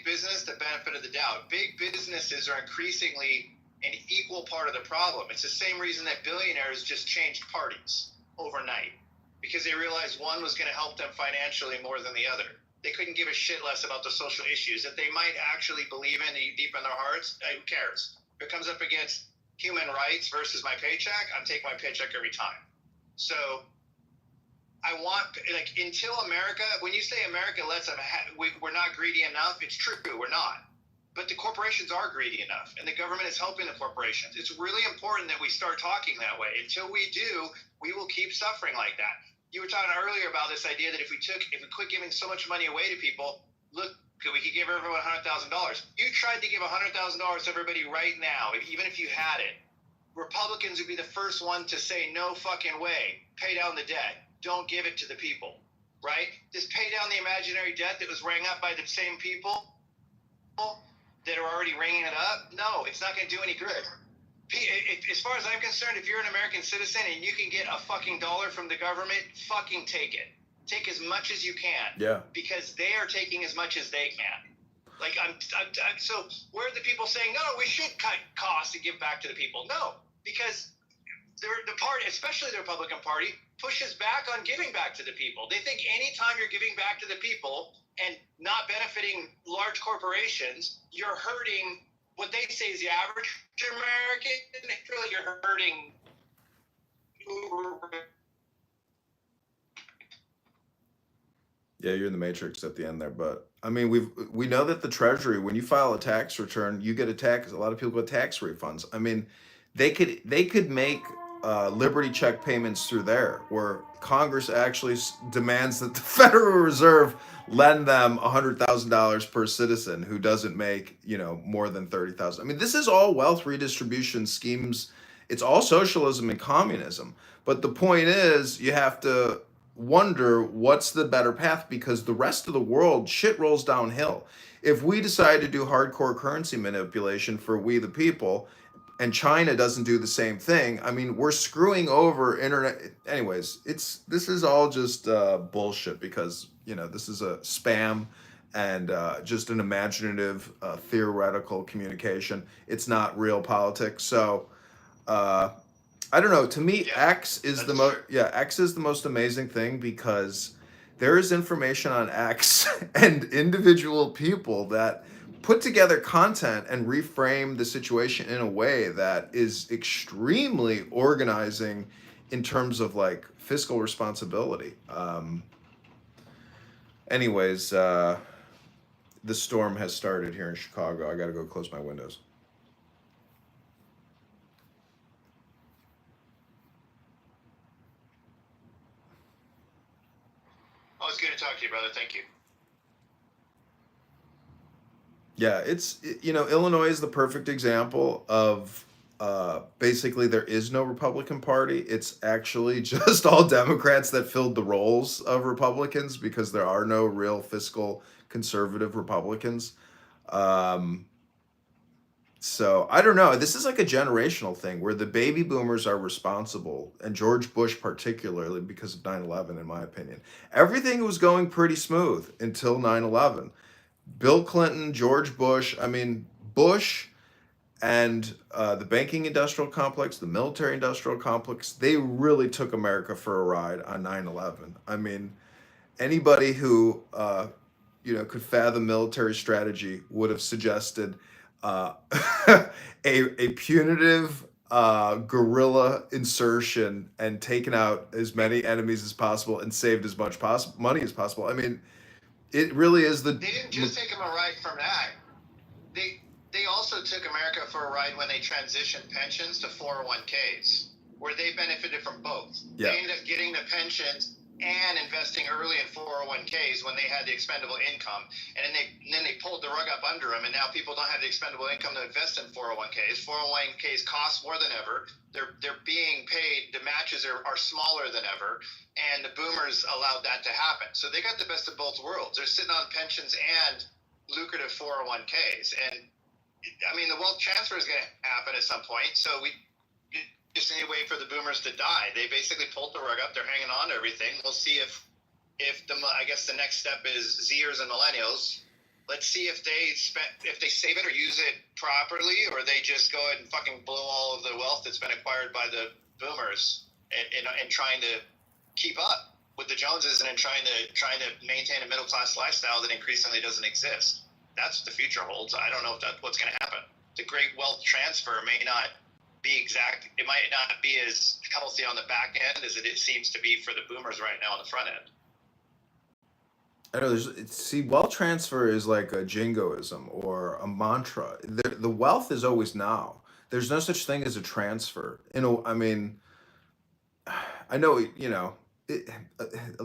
business, the benefit of the doubt. Big businesses are increasingly an equal part of the problem. It's the same reason that billionaires just changed parties overnight, because they realized one was going to help them financially more than the other. They couldn't give a shit less about the social issues that they might actually believe in deep in their hearts. Who cares? If it comes up against human rights versus my paycheck, I'm taking my paycheck every time. So I want, like, until America, when you say America lets them, we're not greedy enough, it's true, we're not. But the corporations are greedy enough, and the government is helping the corporations. It's really important that we start talking that way. Until we do, we will keep suffering like that. You were talking earlier about this idea that if we quit giving so much money away to people, look, we could give everyone $100,000. You tried to give $100,000 to everybody right now, even if you had it. Republicans would be the first one to say, no fucking way, pay down the debt. Don't give it to the people, right? Just pay down the imaginary debt that was rang up by the same people that are already ringing it up. No, it's not going to do any good. As far as I'm concerned, if you're an American citizen and you can get a fucking dollar from the government, fucking take it. Take as much as you can. Yeah. Because they are taking as much as they can. Like, so where are the people saying, no, we should cut costs and give back to the people? No, because the party, especially the Republican Party, pushes back on giving back to the people. They think anytime you're giving back to the people and not benefiting large corporations, you're hurting what they say is the average American. Really, you're hurting Yeah, you're in the matrix at the end there, but I mean, we know that the Treasury, when you file a tax return, you get a tax. A lot of people get tax refunds. I mean, they could make Liberty check payments through there, where Congress actually demands that the Federal Reserve lend them $100,000 per citizen who doesn't make more than 30,000. I mean, this is all wealth redistribution schemes. It's all socialism and communism. But the point is, you have to wonder what's the better path, because the rest of the world, shit rolls downhill. If we decide to do hardcore currency manipulation for we the people, and China doesn't do the same thing, I mean, we're screwing over internet. Anyways, this is all just bullshit, because this is a spam and just an imaginative theoretical communication. It's not real politics. So I don't know. To me, Yeah, X is the most. Yeah, X is the most amazing thing, because there is information on X and individual people that put together content and reframe the situation in a way that is extremely organizing in terms of, like, fiscal responsibility. Anyways, the storm has started here in Chicago. I got to go close my windows. Oh, it's good to talk to you, brother. Thank you. Yeah, Illinois is the perfect example of basically there is no Republican Party. It's actually just all Democrats that filled the roles of Republicans, because there are no real fiscal conservative Republicans. So I don't know. This is like a generational thing where the baby boomers are responsible, and George Bush particularly because of 9/11, in my opinion. Everything was going pretty smooth until 9/11. Bill Clinton, George Bush, I mean, Bush and the banking industrial complex, the military industrial complex, they really took America for a ride on 9/11. I mean, anybody who could fathom military strategy would have suggested uh, a punitive guerrilla insertion and taken out as many enemies as possible and saved as much money as possible. I mean, it really is the. They didn't just take him a ride from that. They also took America for a ride when they transitioned pensions to 401ks, where they benefited from both. Yeah. They ended up getting the pensions and investing early in 401ks when they had the expendable income, and then they pulled the rug up under them, and now people don't have the expendable income to invest in 401ks. 401ks cost more than ever. They're being paid. The matches are smaller than ever, and the boomers allowed that to happen. So they got the best of both worlds. They're sitting on pensions and lucrative 401ks, and I mean, the wealth transfer is going to happen at some point, so we just need to wait for the boomers to die. They basically pulled the rug up. They're hanging on to everything. We'll see if I guess the next step is Zers and millennials. Let's see if they save it or use it properly, or they just go ahead and fucking blow all of the wealth that's been acquired by the boomers and trying to keep up with the Joneses and trying to maintain a middle class lifestyle that increasingly doesn't exist. That's what the future holds. I don't know if that's what's going to happen. The great wealth transfer may not be exact. It might not be as healthy on the back end as it seems to be for the boomers right now on the front end. I know wealth transfer is like a jingoism or a mantra. The wealth is always now. There's no such thing as a transfer. I mean, I know,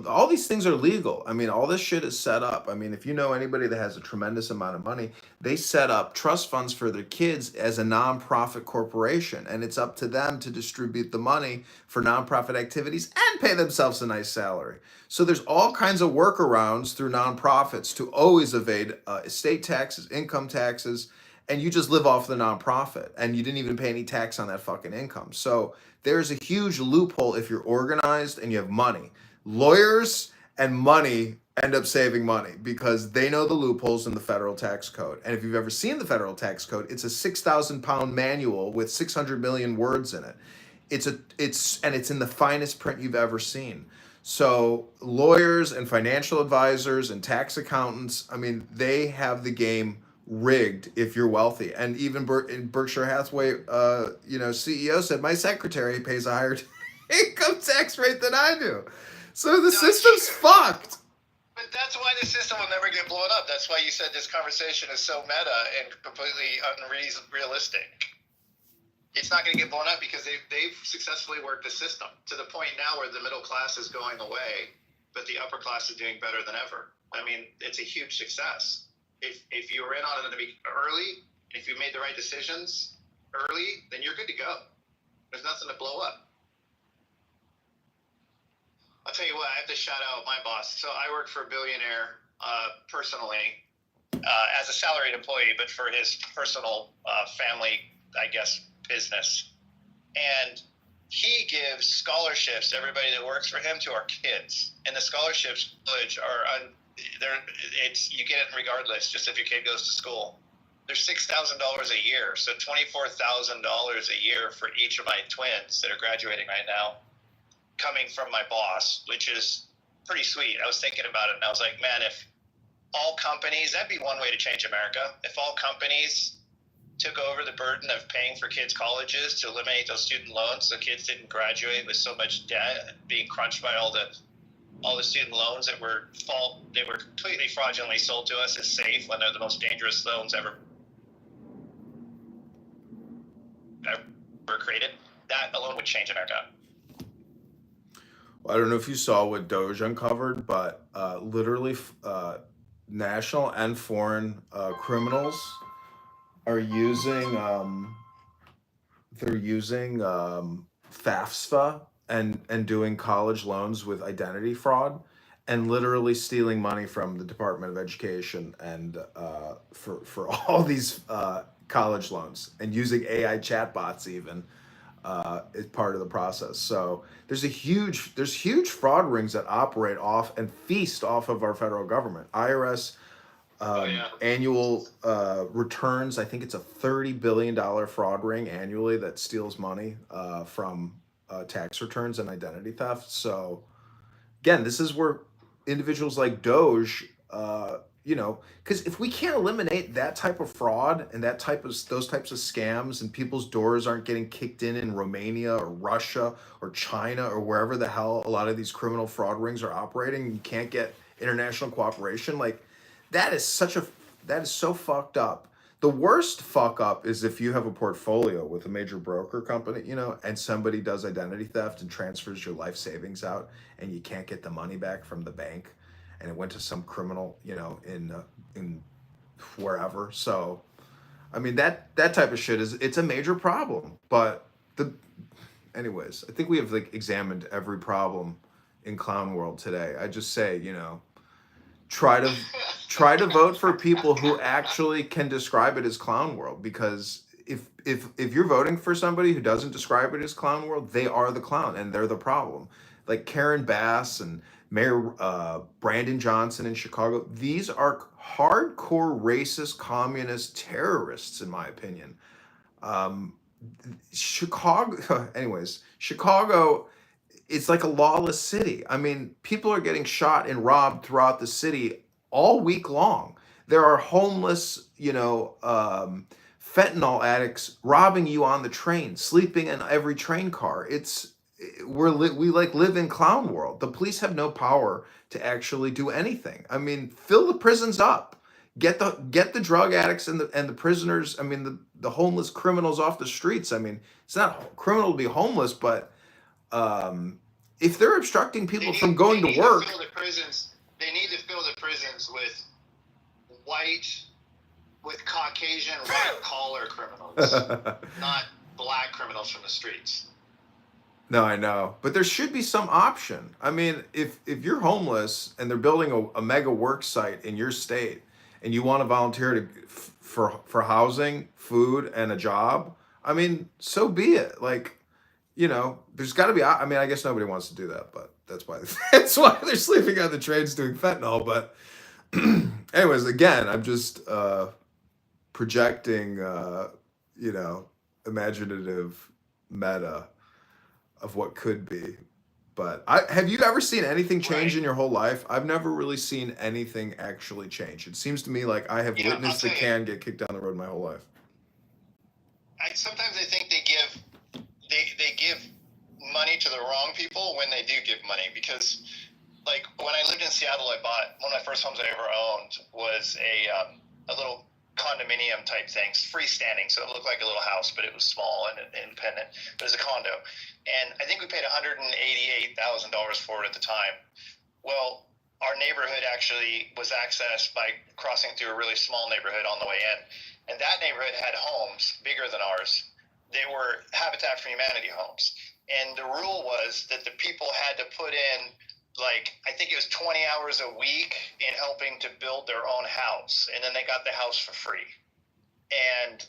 all these things are legal. I mean, all this shit is set up. I mean, if you know anybody that has a tremendous amount of money, they set up trust funds for their kids as a nonprofit corporation, and it's up to them to distribute the money for nonprofit activities and pay themselves a nice salary. So there's all kinds of workarounds through nonprofits to always evade estate taxes, income taxes, and you just live off the nonprofit, and you didn't even pay any tax on that fucking income. So there's a huge loophole if you're organized and you have money. Lawyers and money end up saving money because they know the loopholes in the federal tax code. And if you've ever seen the federal tax code, it's a 6,000-pound manual with 600 million words in it. It's in the finest print you've ever seen. So lawyers and financial advisors and tax accountants, I mean, they have the game rigged if you're wealthy. And even in Berkshire Hathaway, CEO said, my secretary pays a higher income tax rate than I do. So the system's fucked. But that's why the system will never get blown up. That's why you said this conversation is so meta and completely unrealistic. It's not going to get blown up because they've successfully worked the system to the point now where the middle class is going away, but the upper class is doing better than ever. I mean, it's a huge success. If you were in on it early, if you made the right decisions early, then you're good to go. There's nothing to blow up. I'll tell you what, I have to shout out my boss. So I work for a billionaire personally as a salaried employee, but for his personal family, I guess, business. And he gives scholarships to everybody that works for him to our kids. And the scholarships are you get it regardless, just if your kid goes to school. They're $6,000 a year, so $24,000 a year for each of my twins that are graduating right now, coming from my boss, which is pretty sweet. I was thinking about it, and I was like, man, if all companies, that'd be one way to change America. If all companies took over the burden of paying for kids' colleges to eliminate those student loans so kids didn't graduate with so much debt, being crunched by all the student loans that were completely fraudulently sold to us as safe when they're the most dangerous loans ever created. That alone would change America. Well, I don't know if you saw what Doge uncovered, but literally national and foreign criminals are using FAFSA and doing college loans with identity fraud and literally stealing money from the Department of Education and for all these college loans and using AI chatbots even is part of the process. So there's huge fraud rings that operate off and feast off of our federal government. IRS annual returns. I think it's a $30 billion fraud ring annually that steals money from tax returns and identity theft. So again, this is where individuals like Doge, because if we can't eliminate that type of fraud and those types of scams, and people's doors aren't getting kicked in Romania or Russia or China or wherever the hell a lot of these criminal fraud rings are operating, you can't get international cooperation. Like that is so fucked up. The worst fuck up is if you have a portfolio with a major broker company, and somebody does identity theft and transfers your life savings out, and you can't get the money back from the bank, and it went to some criminal, in wherever. So, I mean that type of shit it's a major problem. But anyways, I think we have examined every problem in clown world today. I just say, try to vote for people who actually can describe it as clown world, because if you're voting for somebody who doesn't describe it as clown world, they are the clown and they're the problem. Like Karen Bass and Mayor Brandon Johnson in Chicago, these are hardcore racist communist terrorists in my opinion. Chicago it's like a lawless city. I mean, people are getting shot and robbed throughout the city all week long. There are homeless, fentanyl addicts robbing you on the train, sleeping in every train car. We live in clown world. The police have no power to actually do anything. I mean, fill the prisons up. Get the drug addicts and the prisoners. I mean, the homeless criminals off the streets. I mean, it's not criminal to be homeless, but if they're obstructing people from going to work, they need to fill the prisons with Caucasian white collar criminals, not black criminals from the streets. No, I know, but there should be some option. I mean, if you're homeless and they're building a mega work site in your state, and you want to volunteer for housing, food, and a job, I mean, so be it. Like, there's got to be. I mean, I guess nobody wants to do that, but that's why they're sleeping on the trains doing fentanyl. But anyways, again, I'm just projecting, imaginative meta of what could be. But have you ever seen anything change in your whole life? I've never really seen anything actually change. It seems to me like I have witnessed the can get kicked down the road my whole life. Sometimes I think they give money to the wrong people when they do give money, because like when I lived in Seattle, I bought one of my first homes I ever owned was a little condominium type thing, freestanding, so it looked like a little house, but it was small and independent. But it was a condo, and I think we paid $188,000 for it at the time. Well, our neighborhood actually was accessed by crossing through a really small neighborhood on the way in, and that neighborhood had homes bigger than ours. They were Habitat for Humanity homes, and the rule was that the people had to put in, like, I think it was 20 hours a week in helping to build their own house, and then they got the house for free. And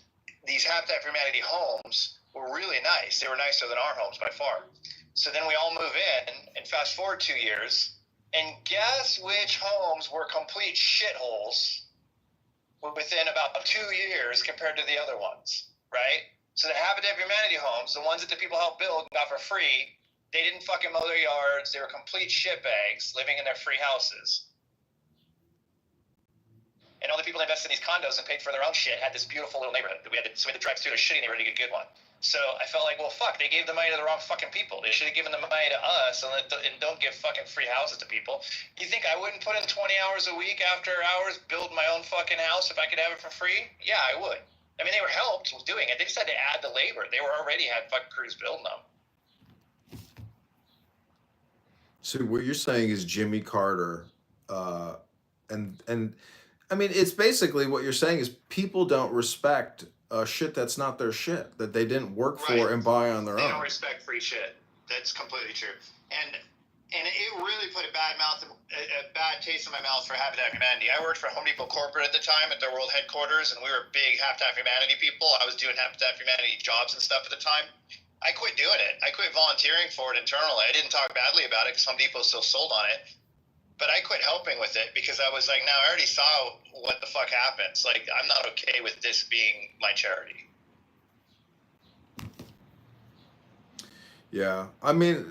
these Habitat for Humanity homes were really nice. They were nicer than our homes by far. So then we all move in, and fast forward 2 years, and guess which homes were complete shitholes within about 2 years compared to the other ones, right? So the Habitat for Humanity homes, the ones that the people helped build and got for free, they didn't fucking mow their yards. They were complete shitbags living in their free houses. And all the people that invested in these condos and paid for their own shit had this beautiful little neighborhood. We had to drive through a shitty neighborhood to get a good one. So I felt like, well, fuck, they gave the money to the wrong fucking people. They should have given the money to us and don't give fucking free houses to people. You think I wouldn't put in 20 hours a week after hours, build my own fucking house if I could have it for free? Yeah, I would. I mean, they were helped with doing it. They just had to add the labor. They were already had fucking crews building them. So what you're saying is Jimmy Carter, and I mean, it's basically what you're saying is people don't respect shit that's not their shit, that they didn't work for and buy on their own. They don't respect free shit. That's completely true. And it really put a bad taste in my mouth for Habitat for Humanity. I worked for Home Depot corporate at the time at their world headquarters, and we were big Habitat for Humanity people. I was doing Habitat for Humanity jobs and stuff at the time. I quit doing it. I quit volunteering for it internally. I didn't talk badly about it because Home Depot still sold on it. But I quit helping with it because I was like, no, I already saw what the fuck happens. Like, I'm not okay with this being my charity. Yeah, I mean,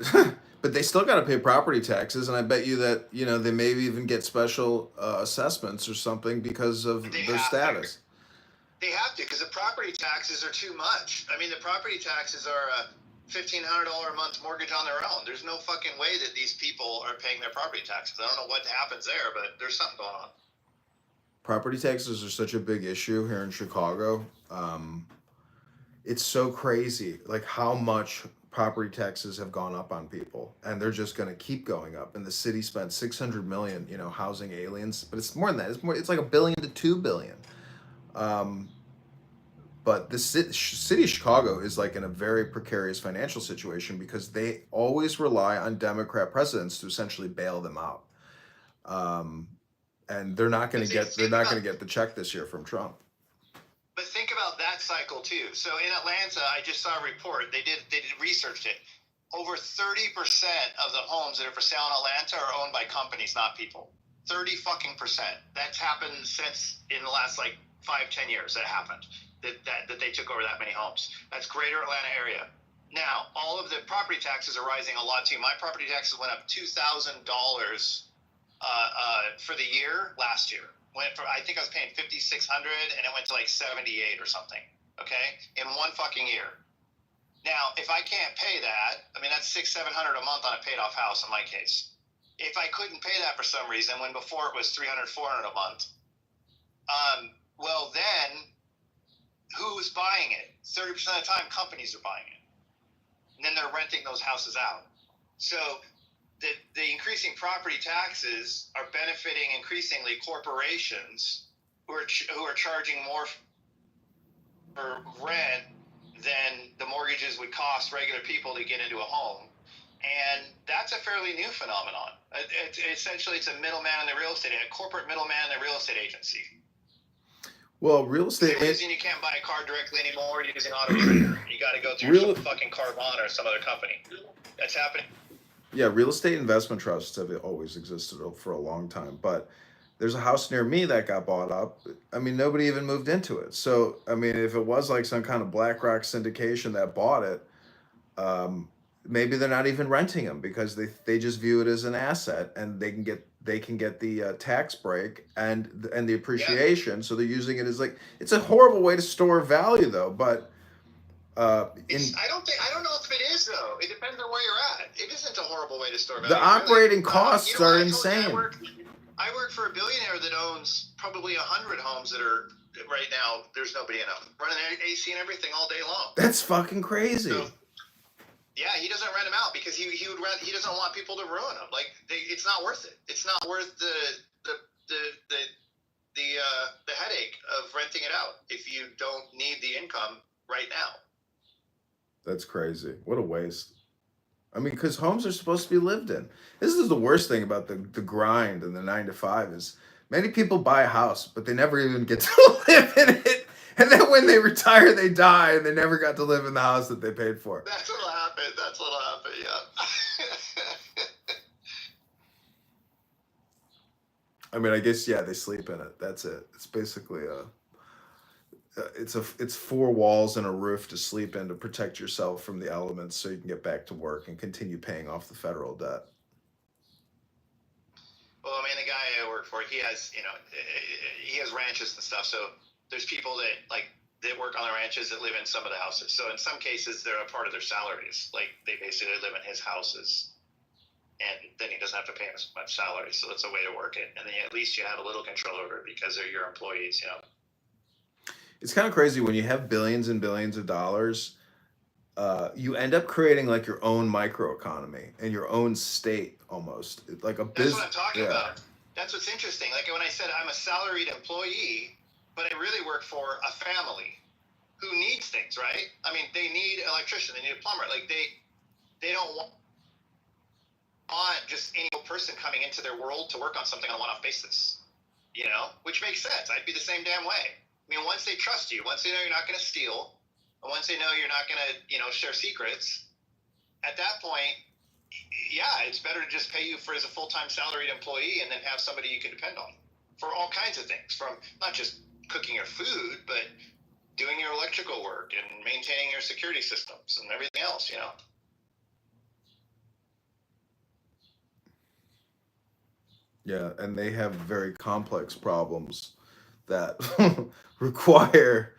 but they still got to pay property taxes, and I bet you that they maybe even get special assessments or something because of their status. They have to, because the property taxes are too much. I mean, the property taxes are a $1,500 a month mortgage on their own. There's no fucking way that these people are paying their property taxes. I don't know what happens there, but there's something going on. Property taxes are such a big issue here in Chicago. It's so crazy, like how much property taxes have gone up on people, and they're just going to keep going up. And the city spent $600 million, housing aliens, but it's more than that. It's like $1 billion to $2 billion. But the city of Chicago is like in a very precarious financial situation because they always rely on Democrat presidents to essentially bail them out. And they're not going to get the check this year from Trump. But think about that cycle too. So in Atlanta, I just saw a report. They researched it. Over 30% of the homes that are for sale in Atlanta are owned by companies, not people. 30 fucking percent. That's happened since in the last 5-10 years. That happened. That they took over that many homes. That's greater Atlanta area. Now, all of the property taxes are rising a lot too. My property taxes went up $2,000 for the year last year. I think I was paying $5,600 and it went to $78 or something. Okay, in one fucking year. Now, if I can't pay that, I mean that's $600-700 a month on a paid off house in my case. If I couldn't pay that for some reason, when before it was $300-400 a month, well then. Who's buying it? 30% of the time, companies are buying it. And then they're renting those houses out. So the increasing property taxes are benefiting increasingly corporations who are charging more for rent than the mortgages would cost regular people to get into a home. And that's a fairly new phenomenon. Essentially, it's a middleman in the real estate, a corporate middleman in the real estate agency. Well, real estate. The reason you can't buy a car directly anymore using Auto Trader. You got to go through some fucking Carvana or some other company. That's happening. Yeah, real estate investment trusts have always existed for a long time, but there's a house near me that got bought up. I mean, nobody even moved into it. So, I mean, if it was some kind of BlackRock syndication that bought it, maybe they're not even renting them because they just view it as an asset, and they can get the tax break and the appreciation. Yeah. So they're using it as it's a horrible way to store value though. But I don't know if it is though. It depends on where you're at. It isn't a horrible way to store value. The operating costs are insane. I work for a billionaire that owns probably 100 homes that are right now. There's nobody in them, running AC and everything all day long. That's fucking crazy. So, yeah, he doesn't rent them out because he doesn't want people to ruin them. It's not worth it. It's not worth the headache of renting it out if you don't need the income right now. That's crazy. What a waste. I mean, because homes are supposed to be lived in. This is the worst thing about the grind and the 9 to 5 is many people buy a house, but they never even get to live in it. And then when they retire, they die, and they never got to live in the house that they paid for. That's what'll happen, yeah. I mean, I guess, yeah, they sleep in it. That's it. It's basically it's 4 walls and a roof to sleep in to protect yourself from the elements so you can get back to work and continue paying off the federal debt. Well, I mean, the guy I work for, he has ranches and stuff, so there's people that work on the ranches that live in some of the houses. So in some cases, they're a part of their salaries. They basically live in his houses, and then he doesn't have to pay as much salary. So it's a way to work it. And then at least you have a little control over it because they're your employees, It's kind of crazy when you have billions and billions of dollars, you end up creating your own microeconomy and your own state almost. Like a business. That's what I'm talking about. That's what's interesting. When I said I'm a salaried employee, but I really work for a family who needs things, right? I mean, they need an electrician, they need a plumber. They don't want want just any person coming into their world to work on something on a one-off basis, which makes sense. I'd be the same damn way. I mean, once they trust you, once they know you're not going to steal, and once they know you're not going to, share secrets, at that point, yeah, it's better to just pay you as a full-time salaried employee and then have somebody you can depend on for all kinds of things, from not just cooking your food, but doing your electrical work and maintaining your security systems and everything else, Yeah, and they have very complex problems that require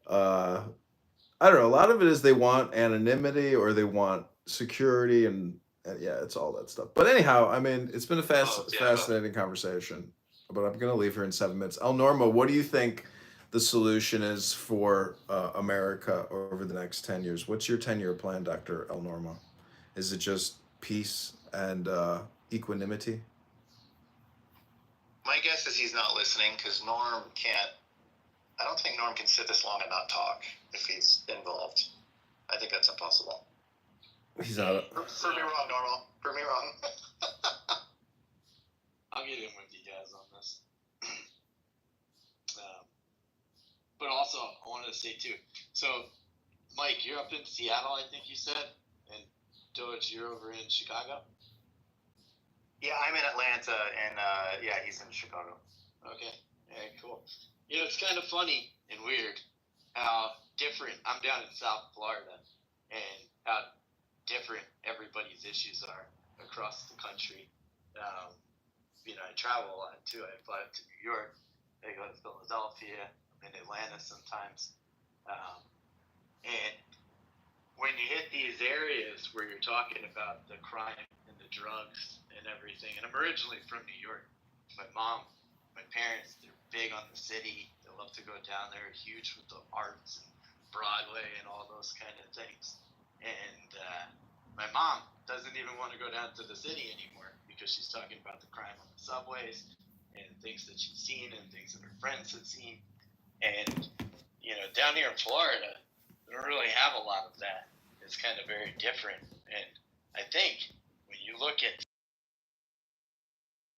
I don't know, a lot of it is they want anonymity or they want security and yeah, it's all that stuff. But anyhow, I mean, it's been a fascinating conversation. But I'm going to leave here in 7 minutes. El Normo, what do you think the solution is for America over the next 10 years? What's your 10-year plan, Dr. El Normo? Is it just peace and equanimity? My guess is he's not listening because I don't think Norm can sit this long and not talk if he's involved. I think that's impossible. He's not. Prove me wrong, Normal. Prove me wrong. I'll get in with you guys on this. But also, I wanted to say too. So, Mike, you're up in Seattle, I think you said, and Doge, you're over in Chicago. Yeah, I'm in Atlanta, and he's in Chicago. Okay, yeah, cool. It's kind of funny and weird how different. I'm down in South Florida, and how different everybody's issues are across the country. I travel a lot too. I fly up to New York. I go to Philadelphia. I'm in Atlanta sometimes. And when you hit these areas where you're talking about the crime and the drugs and everything, and I'm originally from New York. My mom, my parents, they're big on the city. They love to go down there, huge with the arts and Broadway and all those kind of things. And my mom doesn't even want to go down to the city anymore because she's talking about the crime on the subways and things that she's seen and things that her friends have seen. And, down here in Florida, we don't really have a lot of that. It's kind of very different. And I think when you look at